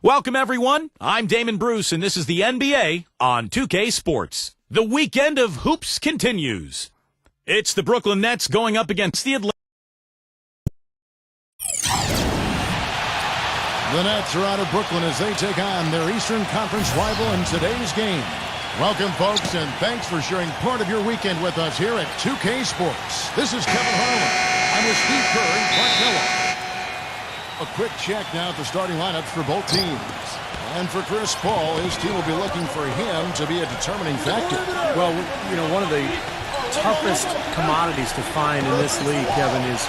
Welcome, everyone. I'm Damon Bruce, and this is the NBA on 2K Sports. The weekend of hoops continues. It's the Brooklyn Nets going up against the Atlanta. The Nets are out of Brooklyn as they take on their Eastern Conference rival in today's game. Welcome, folks, and thanks for sharing part of your weekend with us here at 2K Sports. This is Kevin Harlan. I'm with Steve Kerr and Clark Miller. A quick check now at the starting lineups for both teams. And for Chris Paul, his team will be looking for him to be a determining factor. Well, you know, one of the toughest commodities to find in this league, Kevin, is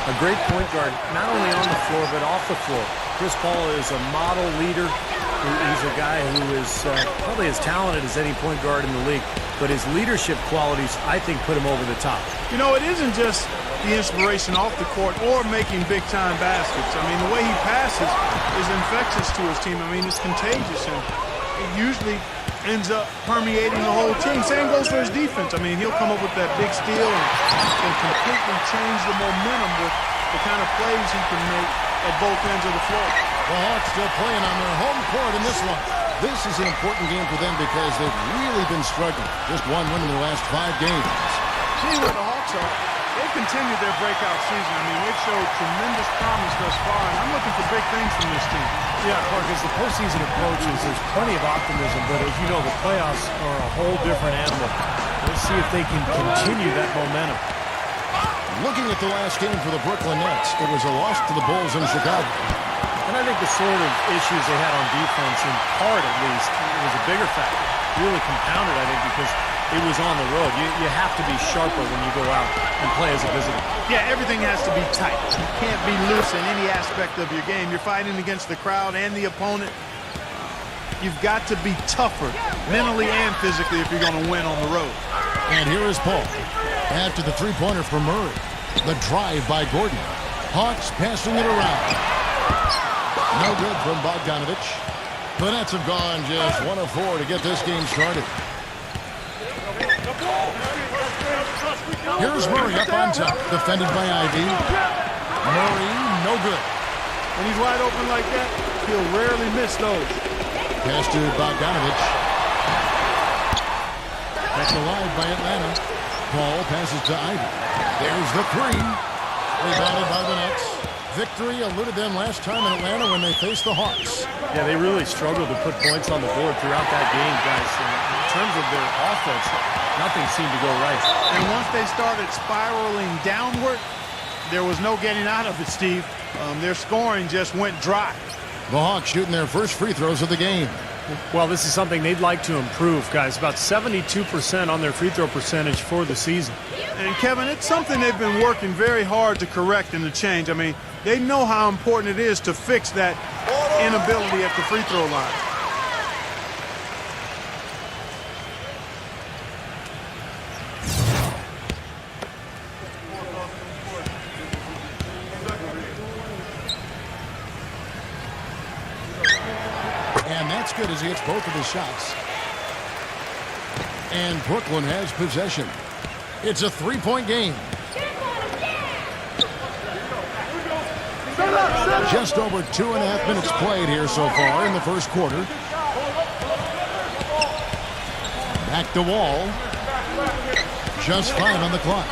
a great point guard, not only on the floor, but off the floor. Chris Paul is a model leader. He's a guy who is probably as talented as any point guard in the league, but his leadership qualities, I think, put him over the top. You know, it isn't just the inspiration off the court or making big-time baskets. I mean, the way he passes is infectious to his team. I mean, it's contagious, and it usually ends up permeating the whole team. Same goes for his defense. I mean, he'll come up with that big steal and completely change the momentum with the kind of plays he can make at both ends of the floor. The Hawks still playing on their home court in this one. This is an important game for them because they've really been struggling. Just one win in the last 5 games. See what the Hawks are. They've continued their breakout season. I mean, they've showed tremendous promise thus far, and I'm looking for big things from this team. Yeah, Clark, as the postseason approaches, there's plenty of optimism, but as you know, the playoffs are a whole different animal. Let's see if they can continue that momentum. Looking at the last game for the Brooklyn Nets, it was a loss to the Bulls in Chicago. And I think the sort of issues they had on defense, in part at least, it was a bigger factor. Really compounded, I think, because it was on the road. You have to be sharper when you go out and play as a visitor. Yeah, everything has to be tight. You can't be loose in any aspect of your game. You're fighting against the crowd and the opponent. You've got to be tougher mentally and physically if you're going to win on the road. And here is Paul. After the three-pointer from Murray. The drive by Gordon. Hawks passing it around. No good from Bogdanovich. The Nets have gone just 1 of 4 to get this game started. Here's Murray up on top. Defended by Ivy. Murray, no good. When he's wide open like that, he'll rarely miss those. Pass to Bogdanovich. Kept alive by Atlanta. Paul passes to Ivy. There's the 3. Rebounded by the Nets. Victory eluded them last time in Atlanta when they faced the Hawks. Yeah, they really struggled to put points on the board throughout that game, guys. In terms of their offense, nothing seemed to go right. And once they started spiraling downward, there was no getting out of it, Steve. Their scoring just went dry. The Hawks shooting their first free throws of the game. Well, this is something they'd like to improve, guys. About 72% on their free throw percentage for the season. And, Kevin, it's something they've been working very hard to correct and to change. I mean, they know how important it is to fix that inability at the free throw line. And that's good as he hits both of his shots. And Brooklyn has possession. It's a 3-point game. Just over 2.5 minutes played here so far in the first quarter. Back to Wall. Just 5 on the clock.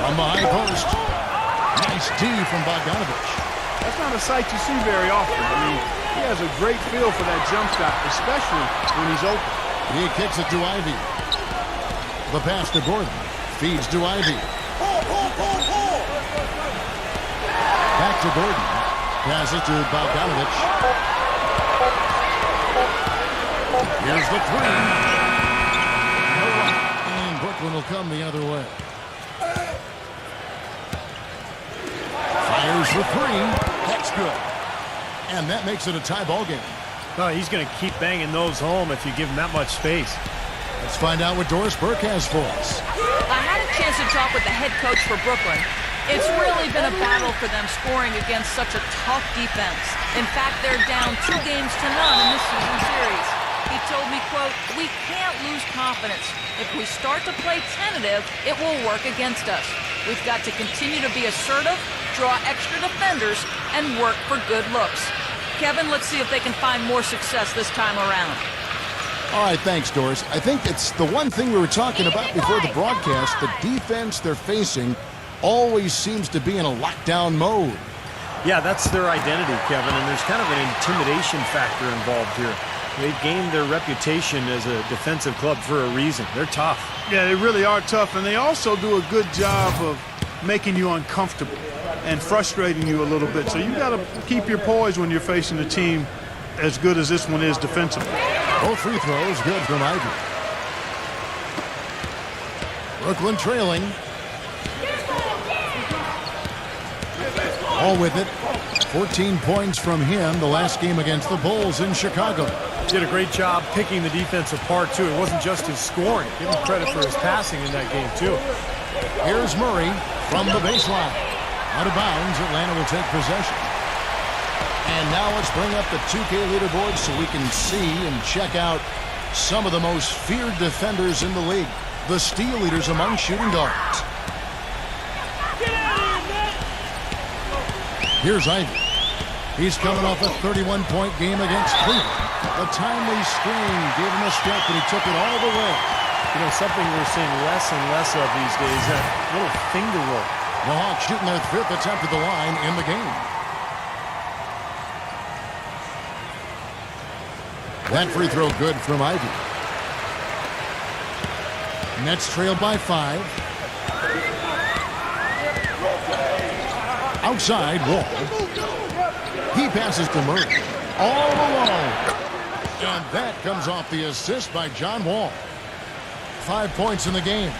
From the high post. Nice D from Bogdanovich. That's not a sight you see very often. I mean, he has a great feel for that jump shot, especially when he's open. He kicks it to Ivy. The pass to Gordon. Feeds to Ivy. Back to Gordon. Passes to Bogdanovich. Here's the 3. And Brooklyn will come the other way. Fires for 3. That's good. And that makes it a tie ball game. Oh, he's going to keep banging those home if you give him that much space. Let's find out what Doris Burke has for us. I had a chance to talk with the head coach for Brooklyn. It's really been a battle for them scoring against such a tough defense. In fact, they're down 2 games to none in this season series. He told me, quote, "We can't lose confidence. If we start to play tentative, it will work against us. We've got to continue to be assertive draw extra defenders and work for good looks. Kevin, let's see if they can find more success this time around. All right, thanks, Doris. I think it's the one thing we were talking about before the broadcast. The defense they're facing always seems to be in a lockdown mode. Yeah, that's their identity, Kevin, and there's kind of an intimidation factor involved here. They've gained their reputation as a defensive club for a reason. They're tough. Yeah, they really are tough, and they also do a good job of making you uncomfortable and frustrating you a little bit. So you got to keep your poise when you're facing a team as good as this one is defensively. Both free throws good from Ivy. Brooklyn trailing. All with it. 14 points from him the last game against the Bulls in Chicago. Did a great job picking the defense apart, too. It wasn't just his scoring. Give him credit for his passing in that game, too. Here's Murray from the baseline. Out of bounds, Atlanta will take possession. And now let's bring up the 2K leaderboard so we can see and check out some of the most feared defenders in the league. The steal leaders among shooting guards. Here's Ivy. He's coming off a 31-point game against Cleveland. A timely screen gave him a step, and he took it all the way. You know, something we're seeing less and less of these days, that little finger roll. The Hawks shooting their 5th attempt at the line in the game. That free throw good from Ivy. Nets trailed by 5. Outside, Wall. He passes to Murray. All alone. And that comes off the assist by John Wall. 5 points in the game.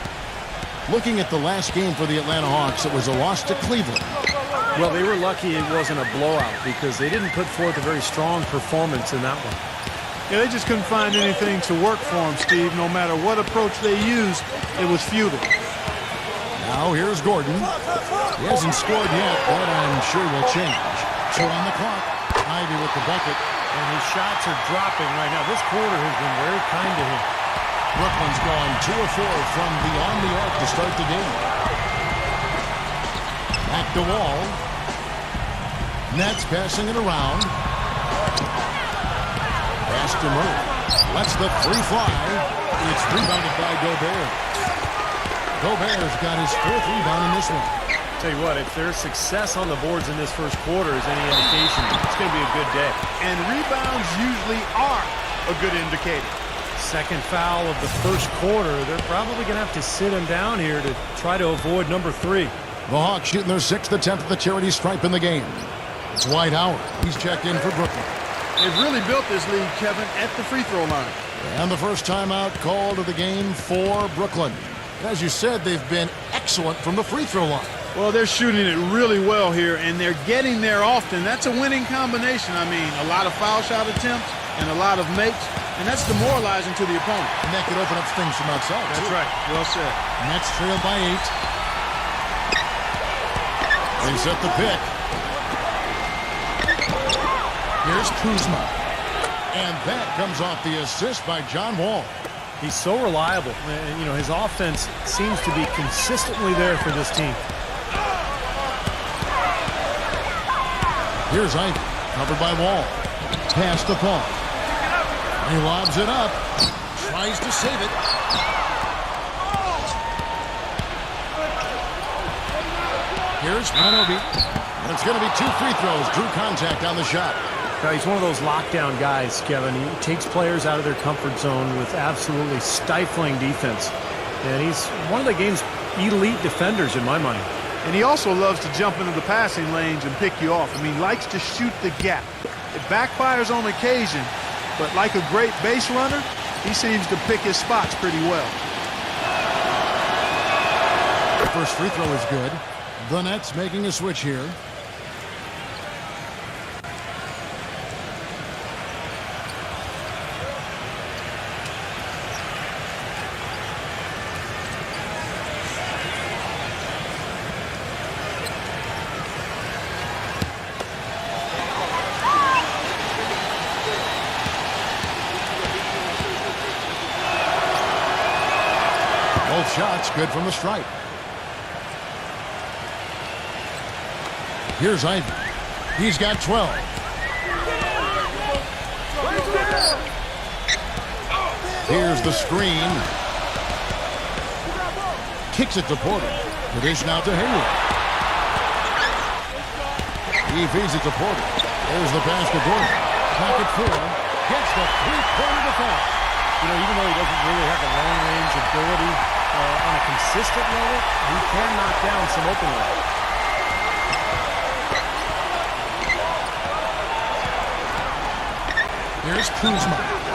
Looking at the last game for the Atlanta Hawks, it was a loss to Cleveland. Well, they were lucky it wasn't a blowout because they didn't put forth a very strong performance in that one. Yeah, they just couldn't find anything to work for them, Steve. No matter what approach they used, it was futile. Now here's Gordon. He hasn't scored yet, but I'm sure will change. 2 on the clock. Ivy with the bucket. And his shots are dropping right now. This quarter has been very kind to him. Brooklyn's gone 2 of 4 from beyond the arc to start the game. Back to Wall. Nets passing it around. Pass to Murray. Lets the free fly. It's rebounded by Gobert. Gobert's got his 4th rebound in this one. Tell you what, if there's success on the boards in this first quarter is any indication, it's going to be a good day. And rebounds usually are a good indicator. Second foul of the first quarter. They're probably going to have to sit him down here to try to avoid number 3. The Hawks shooting their 6th attempt at the charity stripe in the game. It's Dwight Howard. He's checked in for Brooklyn. They've really built this lead, Kevin, at the free throw line. And the first timeout called of the game for Brooklyn. As you said, they've been excellent from the free throw line. Well, they're shooting it really well here, and they're getting there often. That's a winning combination. I mean, a lot of foul shot attempts and a lot of makes, and that's demoralizing to the opponent. And that could open up things from outside. That's right. Well said. Nets trail by 8. They set the pick. Here's Kuzma. And that comes off the assist by John Wall. He's so reliable. And, you know, his offense seems to be consistently there for this team. Here's Ivy, covered by Wall. Pass to Paul. He lobs it up. Tries to save it. Here's Manobi. And it's going to be 2 free throws. Drew contact on the shot. He's one of those lockdown guys, Kevin. He takes players out of their comfort zone with absolutely stifling defense. And he's one of the game's elite defenders in my mind. And he also loves to jump into the passing lanes and pick you off. I mean, likes to shoot the gap. It backfires on occasion, but like a great base runner, he seems to pick his spots pretty well. The first free throw is good. The Nets making a switch here. Both shots good from the stripe. Here's Ivy. He's got 12. Here's the screen. Kicks it to Porter. The dish now to Hayward. He feeds it to Porter. There's the pass to Porter. Pocket 4. Gets the three-pointer to fall. You know, even though he doesn't really have the long-range ability on a consistent level, he can knock down some open ones. Here's Kuzma.